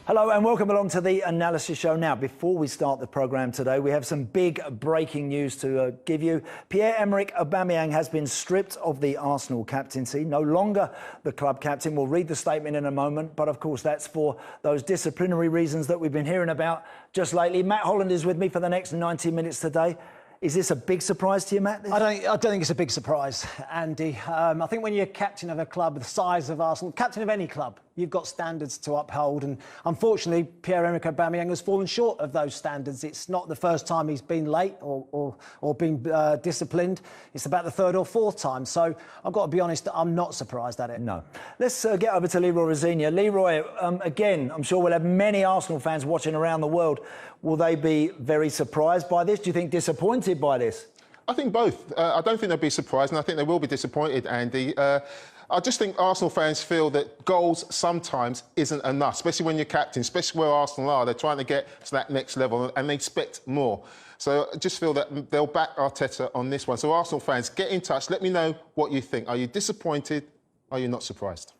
Hello and welcome along to the Analysis Show. Now, before we start the programme today, we have some big breaking news to give you. Pierre-Emerick Aubameyang has been stripped of the Arsenal captaincy, no longer the club captain. We'll read the statement in a moment, but of course that's for those disciplinary reasons that we've been hearing about just lately. Matt Holland is with me for the next 90 minutes today. Is this a big surprise to you, Matt? I don't think it's a big surprise, Andy. I think when you're captain of a club the size of Arsenal, captain of any club, you've got standards to uphold. And unfortunately, Pierre-Emerick Aubameyang has fallen short of those standards. It's not the first time he's been late or been disciplined. It's about the third or fourth time. So I've got to be honest, I'm not surprised at it. No. Let's get over to Leroy Rosenior. Leroy, again, I'm sure we'll have many Arsenal fans watching around the world. Will they be very surprised by this? Do you think disappointed by this? I think both. I don't think they'll be surprised, and I think they will be disappointed, Andy. I just think Arsenal fans feel that goals sometimes isn't enough, especially when you're captain, especially where Arsenal are. They're trying to get to that next level and they expect more. So I just feel that they'll back Arteta on this one. So Arsenal fans, get in touch. Let me know what you think. Are you disappointed? Are you not surprised?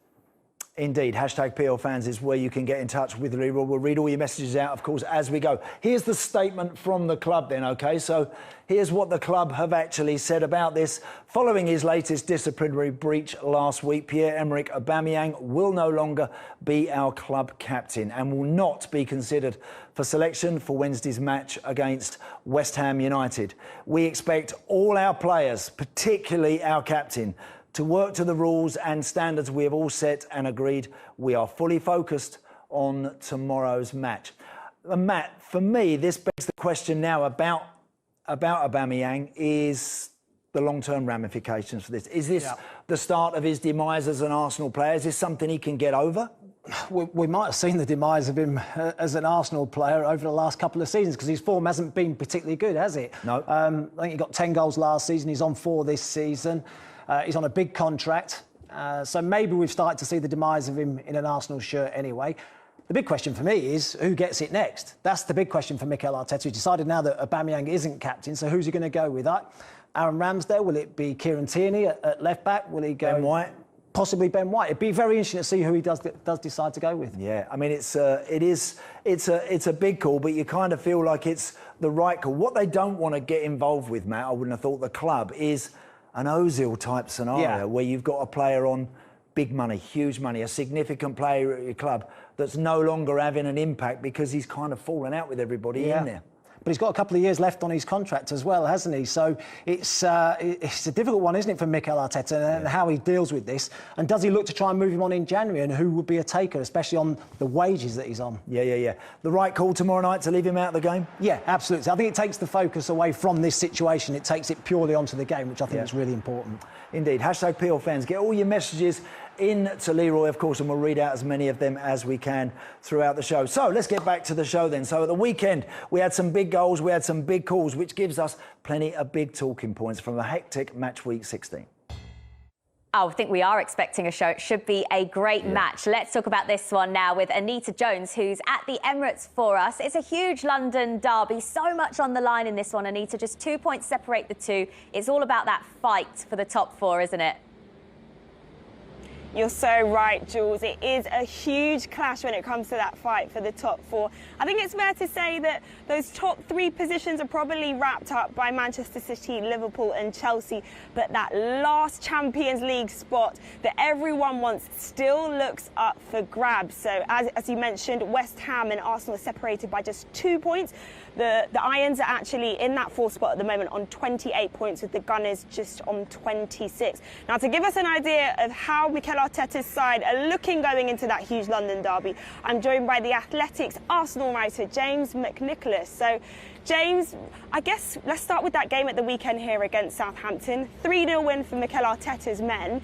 Indeed. Hashtag PL fans is where you can get in touch with Leroy. We'll read all your messages out, of course, as we go. Here's the statement from the club then, OK? So here's what the club have actually said about this. Following his latest disciplinary breach last week, Pierre-Emerick Aubameyang will no longer be our club captain and will not be considered for selection for Wednesday's match against West Ham United. We expect all our players, particularly our captain, to work to the rules and standards we have all set and agreed. We are fully focused on tomorrow's match. Matt, for me, this begs the question now about Aubameyang is the long-term ramifications for this. Is this the start of his demise as an Arsenal player? Is this something he can get over? We might have seen the demise of him as an Arsenal player over the last couple of seasons because his form hasn't been particularly good, has it? No. I think he got 10 goals last season. He's on 4 this season. He's on a big contract, so maybe we've started to see the demise of him in an Arsenal shirt anyway. The big question for me is who gets it next? That's the big question for Mikel Arteta. He's decided now that Aubameyang isn't captain, so who's he going to go with? Aaron Ramsdale? Will it be Kieran Tierney at left back? Will he go Ben White? Possibly Ben White. It'd be very interesting to see who he does decide to go with. Yeah, I mean it's a big call, but you kind of feel like it's the right call. What they don't want to get involved with, Matt, I wouldn't have thought the club is an Ozil type scenario where you've got a player on big money, huge money, a significant player at your club that's no longer having an impact because he's kind of fallen out with everybody in there. But he's got a couple of years left on his contract as well, hasn't he? So it's a difficult one, isn't it, for Mikel Arteta and how he deals with this? And does he look to try and move him on in January? And who would be a taker, especially on the wages that he's on? Yeah. The right call tomorrow night to leave him out of the game? Yeah, absolutely. I think it takes the focus away from this situation. It takes it purely onto the game, which I think is really important. Indeed. Hashtag PL fans. Get all your messages in to Leroy, of course, and we'll read out as many of them as we can throughout the show. So let's get back to the show then. So at the weekend, we had some big goals, we had some big calls, which gives us plenty of big talking points from a hectic match week 16. I think we are expecting a show. It should be a great match. Let's talk about this one now with Anita Jones, who's at the Emirates for us. It's a huge London derby. So much on the line in this one, Anita. Just 2 points separate the two. It's all about that fight for the top 4, isn't it? You're so right, Jules. It is a huge clash when it comes to that fight for the top 4. I think it's fair to say that those top 3 positions are probably wrapped up by Manchester City, Liverpool and Chelsea. But that last Champions League spot that everyone wants still looks up for grabs. So as you mentioned, West Ham and Arsenal are separated by just 2 points. The Irons are actually in that 4th spot at the moment on 28 points, with the Gunners just on 26. Now, to give us an idea of how Mikel Arteta's side are looking going into that huge London derby, I'm joined by the Athletic's Arsenal writer, James McNicholas. So, James, I guess let's start with that game at the weekend here against Southampton. 3-0 win for Mikel Arteta's men.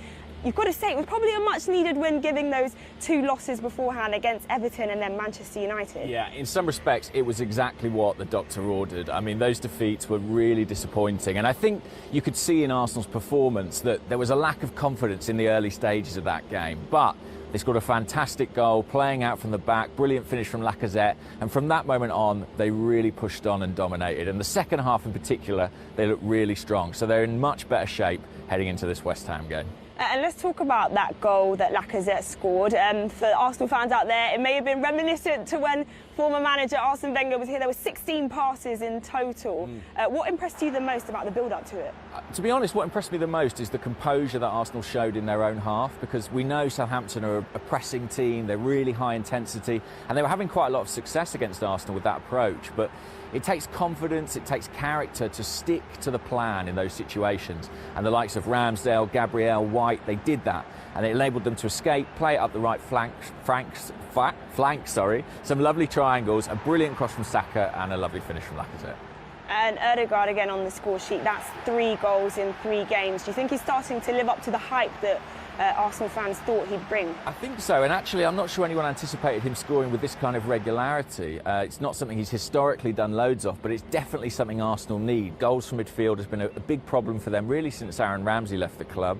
You've got to say, it was probably a much-needed win, giving those 2 losses beforehand against Everton and then Manchester United. Yeah, in some respects, it was exactly what the doctor ordered. I mean, those defeats were really disappointing. And I think you could see in Arsenal's performance that there was a lack of confidence in the early stages of that game. But they scored a fantastic goal, playing out from the back, brilliant finish from Lacazette. And from that moment on, they really pushed on and dominated. And the second half in particular, they looked really strong. So they're in much better shape heading into this West Ham game. And let's talk about that goal that Lacazette scored. For Arsenal fans out there, it may have been reminiscent to when former manager Arsene Wenger was here. There were 16 passes in total. What impressed you the most about the build-up to it? To be honest, what impressed me the most is the composure that Arsenal showed in their own half, because we know Southampton are a pressing team, they're really high intensity, and they were having quite a lot of success against Arsenal with that approach. But it takes confidence, it takes character to stick to the plan in those situations. And the likes of Ramsdale, Gabriel, White, they did that. And it enabled them to escape, play it up the right flank, some lovely triangles, a brilliant cross from Saka, and a lovely finish from Lacazette. And Ødegaard again on the score sheet. That's 3 goals in 3 games. Do you think he's starting to live up to the hype that Arsenal fans thought he'd bring? I think so, and actually I'm not sure anyone anticipated him scoring with this kind of regularity. It's not something he's historically done loads of, but it's definitely something Arsenal need. Goals from midfield has been a big problem for them really since Aaron Ramsey left the club.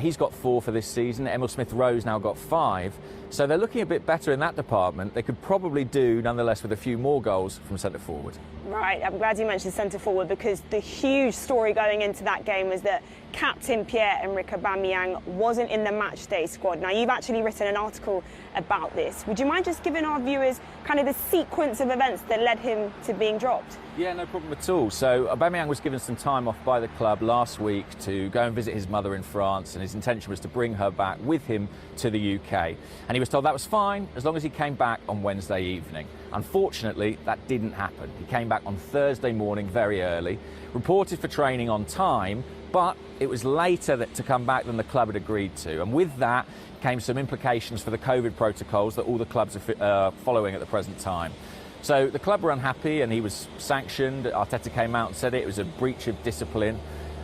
He's got 4 for this season. Emil Smith-Rowe's now got 5. So they're looking a bit better in that department. They could probably do, nonetheless, with a few more goals from centre forward. Right, I'm glad you mentioned centre forward, because the huge story going into that game was that captain Pierre-Emerick Aubameyang wasn't in the match day squad. Now, you've actually written an article about this. Would you mind just giving our viewers kind of the sequence of events that led him to being dropped? Yeah, no problem at all. So Aubameyang was given some time off by the club last week to go and visit his mother in France, and his intention was to bring her back with him to the UK. And he was told that was fine as long as he came back on Wednesday evening. Unfortunately, that didn't happen. He came back on Thursday morning very early, reported for training on time, but it was later to come back than the club had agreed to. And with that came some implications for the COVID protocols that all the clubs are following at the present time. So the club were unhappy and he was sanctioned. Arteta came out and said it was a breach of discipline.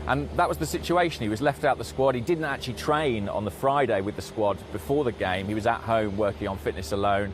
And that was the situation. He was left out of the squad. He didn't actually train on the Friday with the squad before the game. He was at home working on fitness alone.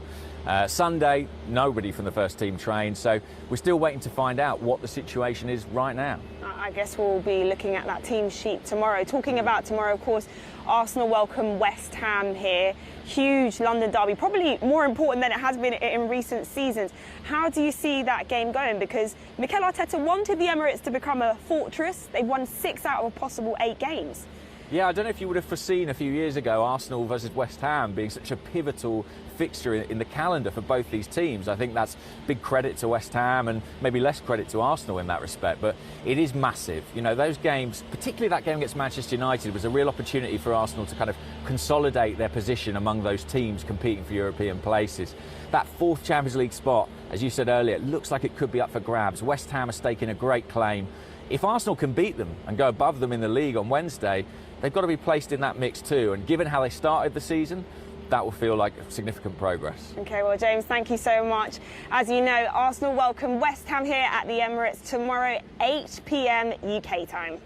Sunday, nobody from the first team trained. So we're still waiting to find out what the situation is right now. I guess we'll be looking at that team sheet tomorrow. Talking about tomorrow, of course, Arsenal welcome West Ham here. Huge London derby, probably more important than it has been in recent seasons. How do you see that game going? Because Mikel Arteta wanted the Emirates to become a fortress. They've won 6 out of a possible 8 games. Yeah, I don't know if you would have foreseen a few years ago Arsenal versus West Ham being such a pivotal fixture in the calendar for both these teams. I think that's big credit to West Ham and maybe less credit to Arsenal in that respect, but it is massive. You know, those games, particularly that game against Manchester United, was a real opportunity for Arsenal to kind of consolidate their position among those teams competing for European places. That 4th Champions League spot, as you said earlier, looks like it could be up for grabs. West Ham are staking a great claim. If Arsenal can beat them and go above them in the league on Wednesday, they've got to be placed in that mix too. And given how they started the season, that will feel like significant progress. OK, well, James, thank you so much. As you know, Arsenal welcome West Ham here at the Emirates tomorrow, 8 p.m. UK time.